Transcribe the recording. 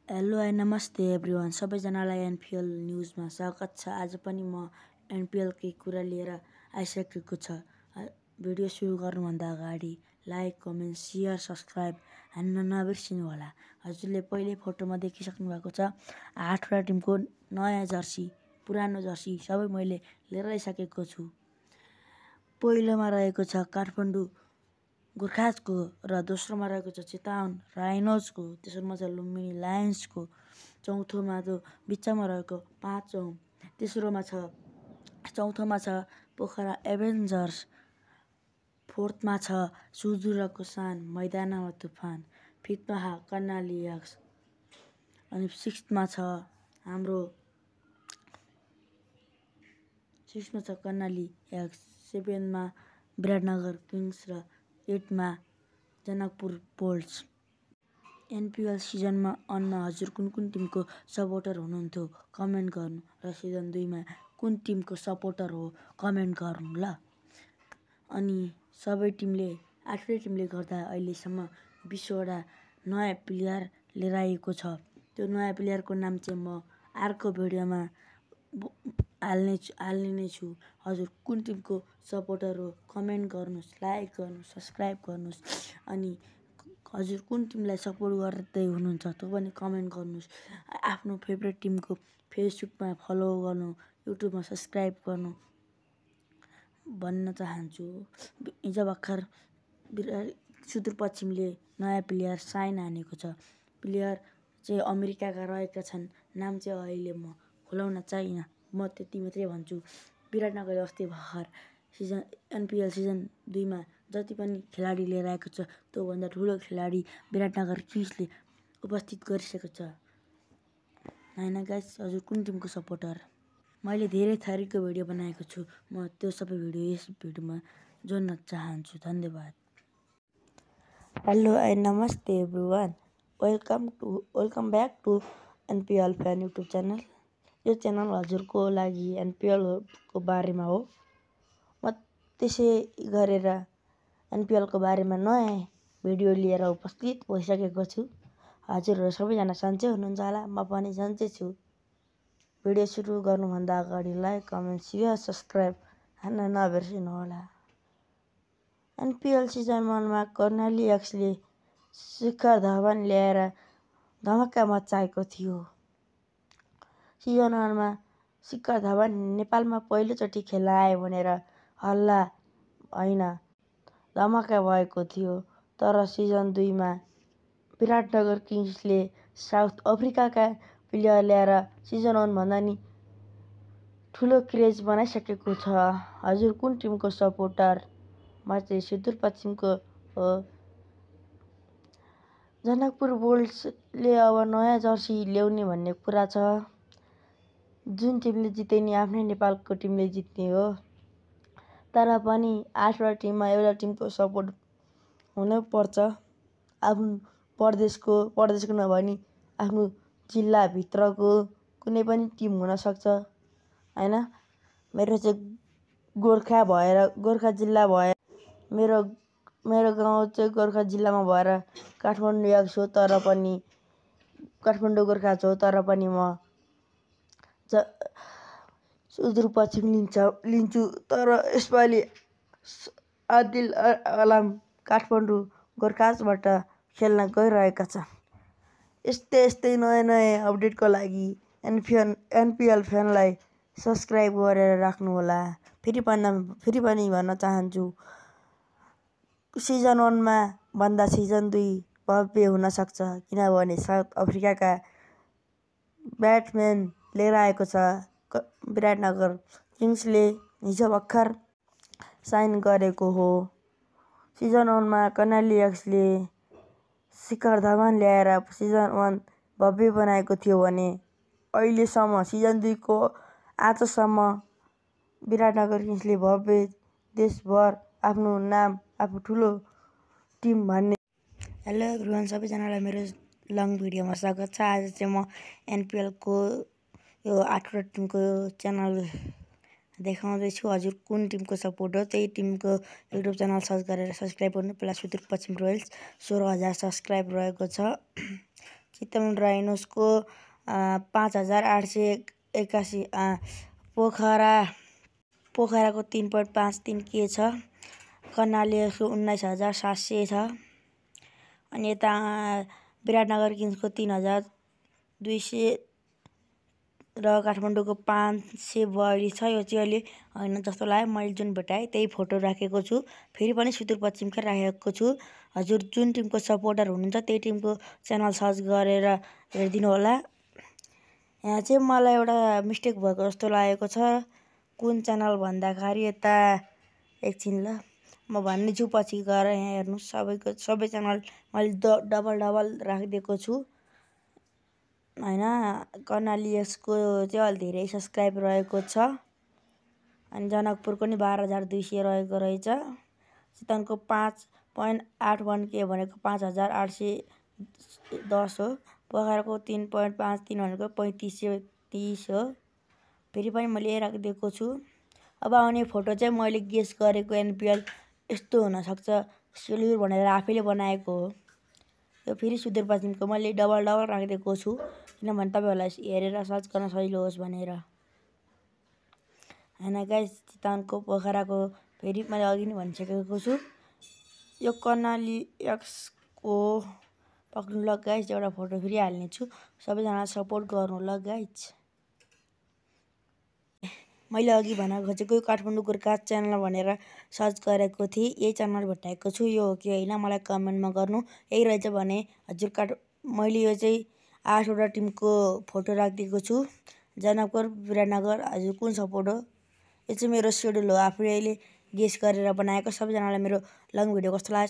Hello नमस्ते everyone, सबैजनालाई NPL न्युजमा स्वागत छ। आज पनि म एनपिएलकै कुरा लिएर आइसकेको छ। भिडियो सुरु गर्नुभन्दा अगाडि लाइक, कमेन्ट, सेयर, सब्सक्राइब हान्न नबिर्सिनु होला। हजुरले पहिले फोटोमा देखिसक्नु भएको छ 8वटा टिमको नयाँ जर्सी, पुरानो जर्सी सबै मैले लिएर आइसकेको छु। पहिलोमा रहेको छ काठमाडौँ गोर्खाजको र दोस्रोमा रहेको छ चितवन राइनोजको, तेस्रोमा छ लुम्बिनी लायन्सको, चौथोमा त बिचमा रहेको 5औं, चौथोमा छ पोखरा एभेन्जर्स, फोर्थमा छ सुदूरको सान मैदानमा तुफान, फिफ्थमा कर्णाली एक्स, अनि सिक्स्थमा छ कर्णाली एक्स, सेभेनमा विराटनगर किङ्स र 8मा जनकपुर बोल्ट्स। एनपिएल सिजनमा अन्न हजुर कुन टिमको सपोर्टर हुनुहुन्थ्यो कमेन्ट गर्नु, र सिजन 2मा कुन टिमको सपोर्टर हो कमेन्ट गर्नु ल। अनि सबै टिमले 8वटै टिमले गर्दा अहिलेसम्म 20वटा नयाँ प्लेयर लिएर आएको छ। त्यो नयाँ प्लेयरको नाम चाहिँ म अर्को भिडियोमा हाल्ने नै छु। हजुर कुन टिमको सपोर्टर हो कमेन्ट गर्नुहोस्, लाइक गर्नुहोस्, सब्सक्राइब गर्नुहोस्। अनि हजुर कुन टिमलाई सपोर्ट गर्दै हुनुहुन्छ त्यो पनि कमेन्ट गर्नुहोस्। आफ्नो फेभरेट टिमको फेसबुकमा फलो गर्नु, युट्युबमा सब्सक्राइब गर्नु भन्न चाहन्छु। हिजो भर्खर सुदूरपश्चिमले नयाँ प्लेयर साइन हानेको छ। प्लेयर चाहिँ अमेरिकाका रहेका छन्। नाम चाहिँ अहिले म खुलाउन चाहिनँ, म त्यति मात्रै भन्छु। विराटनगरले अस्ति भर्खर एनपिएल सिजन 2मा जति पनि खेलाडी लिएर आएको छ त्योभन्दा ठुलो खेलाडी विराटनगर किङ्सले उपस्थित गरिसकेको छ। हैन गाइस, हजुर कुन टिमको सपोर्टर? मैले धेरै थरीको भिडियो बनाएको छु, म त्यो सबै भिडियो यस भिडियोमा जोड्न चाहन्छु। धन्यवाद। हेलो नमस्ते everyone, welcome back to NPL fan YouTube channel. यो च्यानल हजुरको लागि एनपिएलको बारेमा हो। म त्यसै गरेर एनपिएलको बारेमा नयाँ भिडियो लिएर उपस्थित भइसकेको छु। हजुरहरू सबैजना सन्चै हुनुहुन्छ होला, म पनि सन्चै छु। भिडियो सुरु गर्नुभन्दा अगाडि लाइक, कमेन्ट, सेयर, सब्सक्राइब हान्न नबिर्सिनु होला। एनपिएल सिजन 1मा कर्णाली एक्सले शिखर धवन ल्याएर धमाका मचाएको थियो। सिजन 1मा शिखर धवन नेपालमा पहिलोचोटि खेल्न आए भनेर हल्ला होइन धमाका भएको थियो। तर सिजन 2मा विराटनगर किङ्सले साउथ अफ्रिकाका प्लेयर ल्याएर सिजन 1 भन्दा नि ठुलो क्रेज बनाइसकेको छ। हजुर कुन टिमको सपोर्टर? म चाहिँ सुदूरपश्चिमको हो। जनकपुर बोल्ट्सले अब नयाँ जर्सी ल्याउने भन्ने कुरा छ। जुन टिमले जिते नि आफ्नै नेपालको टिमले जित्ने हो। तर पनि 8वटा टिममा एउटा टिमको सपोर्ट हुनैपर्छ। आफ्नो प्रदेशको नभए नि आफ्नो जिल्लाभित्रको कुनै पनि टिम हुनसक्छ हैन। मेरो चाहिँ गोर्खा जिल्ला भएर मेरो गाउँ चाहिँ गोर्खा जिल्लामा भएर काठमाडौँ एक्स हो। तर पनि काठमाडौँ गोर्खाज हो, तर पनि म सुदूरपश्चिम लिन्छु। तर यसपालि आदिल आलम काठमाडौँ गोर्खाजबाट खेल्न गइरहेका छन्। यस्तै नयाँ अपडेटको लागि एनपिएल फ्यानलाई सब्सक्राइब गरेर राख्नुहोला। फेरि पनि भन्न चाहन्छु, सिजन 1मा भन्दा सिजन 2 भव्य हुनसक्छ, किनभने साउथ अफ्रिकाका ब्याट्सम्यान लिएर आएको छ। विराटनगर किङ्सले हिजो भर्खर साइन गरेको हो। सिजन 1मा कर्णाली एक्सले शिखर धवन ल्याएर सिजन 1 भव्य बनाएको थियो भने अहिलेसम्म सिजन 2को आजसम्म विराटनगर किङ्सले भव्य देशभर आफ्नो नाम, आफू ठुलो टिम भन्ने। हेलो एभ्रिवान, सबैजनालाई मेरो लङ भिडियोमा स्वागत छ। आज चाहिँ म एनपिएलको यो 8वटा टिमको च्यानल देखाउँदैछु। हजुर कुन टिमको सपोर्ट हो त्यही टिमको युट्युब च्यानल सर्च गरेर सब्सक्राइब गर्नु। पहिला सुदूरपश्चिम रोयल्स 16,000 सब्सक्राइब रहेको छ। चितवन राइनोसको 5881 पोखराको 3.53 के छ। कर्णालीको 19,700 छ। अनि यता विराटनगर किङ्सको 3,200 र काठमाडौँको 500 बढी छ। यो चाहिँ अहिले होइन जस्तो लाग्यो। मैले जुन भेटाएँ त्यही फोटो राखेको छु। फेरि पनि सुदूरपश्चिमकै राखेको छु। हजुर जुन टिमको सपोर्टर हुनुहुन्छ त्यही टिमको च्यानल सर्च गरेर हेरिदिनु होला। यहाँ चाहिँ मलाई एउटा मिस्टेक भएको जस्तो लागेको छ। कुन च्यानल भन्दाखेरि यता एकछिन ल म भन्नेछु, पछि गएर यहाँ हेर्नुहोस्। सबै च्यानल मैले डबल राखिदिएको छु होइन। कर्णालियसको चाहिँ अलि धेरै सब्सक्राइब रहेको छ। अनि जनकपुरको नि 12,200 रहेको रहेछ। चितवनको 5.81 के भनेको 5,810 हो। पोखराको 3.53 भनेको 3,530 हो। फेरि पनि मैले यही राखिदिएको छु। अब आउने फोटो चाहिँ मैले गेस गरेको एनपिएल यस्तो हुनसक्छ सेल्युर भनेर आफैले बनाएको हो। यो फेरि सुदूरपश्चिमको मैले डबल राखिदिएको छु किनभने तपाईँहरूलाई हेरेर सर्च गर्न सजिलो होस् भनेर होइन गाइस। चितवनको पोखराको फेरि मैले अघि नै भनिसकेको छु। यो कर्णालियसको पक्रिनु ल गाइस। एउटा फोटो फेरि हाल्नेछु। सबैजना सपोर्ट गर्नु ल गाइस। मैले अघि भन्न खोजेको काठमाडौँ गोर्खा च्यानल भनेर सर्च गरेको थिएँ। यही च्यानल भेटाएको छु। यो हो कि होइन मलाई कमेन्टमा गर्नु। यही रहेछ भने हजुर मैले यो चाहिँ 8वटा टिमको फोटो राखिदिएको छु। जनकपुर विराटनगर हजुर कुन सपोर्ट हो। यो चाहिँ मेरो सेड्युल हो। आफैले गेस गरेर बनाएको। सबैजनालाई मेरो लङ भिडियो कस्तो लाग्यो